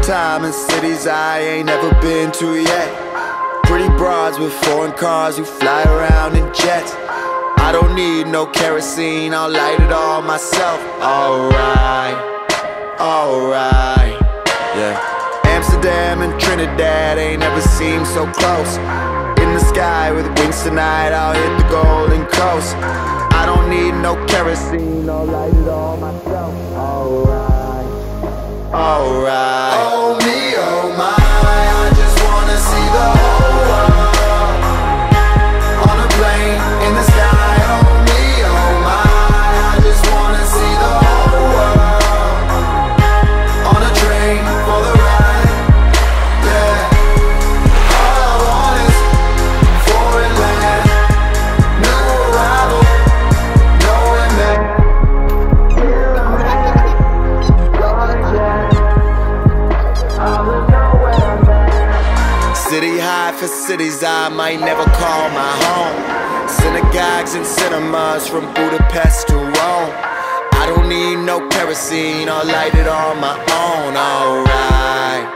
time in cities I ain't never been to yet. Pretty broads with foreign cars who fly around in jets. I don't need no kerosene, I'll light it all myself. Alright, alright, yeah. Amsterdam and Trinidad ain't never seemed so close. In the sky with wings tonight, I'll hit the Golden Coast. I don't need no kerosene, I'll light it all myself. Alright, alright. Oh me, oh my, I just wanna see the whole world on a plane in the sky. Oh me, oh my, I just wanna see the whole world on a train for the ride. Yeah, all I want is foreign land, new arrival, knowing that here I'm at, gone again. I'm in nowhere, man. City high for cities I might never call my home. Synagogues and cinemas from Budapest to Rome. I don't need no kerosene, I'll light it on my own. Alright,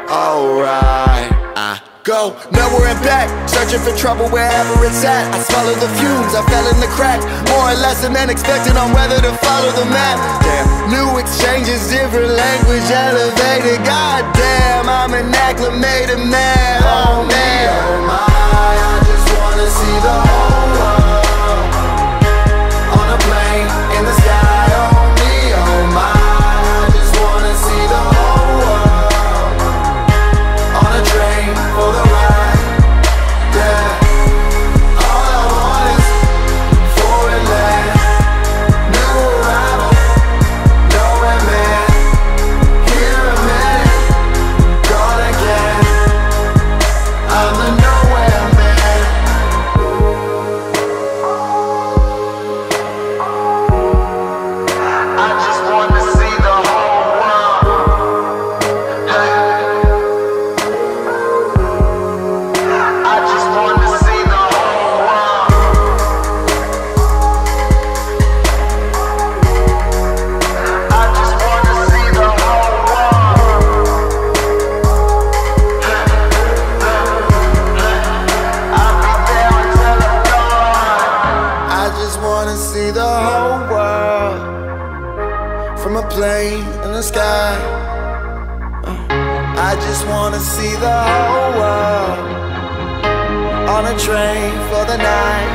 alright. I go nowhere and back, searching for trouble wherever it's at. I swallow the fumes, I fell in the cracks, more or less than expected on whether to follow the map. Damn, new exchanges, different language, elevated. Goddamn, I'm an acclimated man. Oh man, oh my, I just wanna see the whole world on a plane in the sky. Oh me, oh my, I just wanna see the whole world on a train for the ride. Yeah, all I want is foreign land, new arrival, nowhere man. Here a minute, gone again. I'm the nowhere man. I just want to see the whole world. I just want to see the whole world. I just want to see the whole world. I'll be there until I'm gone. I just want to see the whole world from a plane in the sky. I just wanna see the whole world on a train for the night.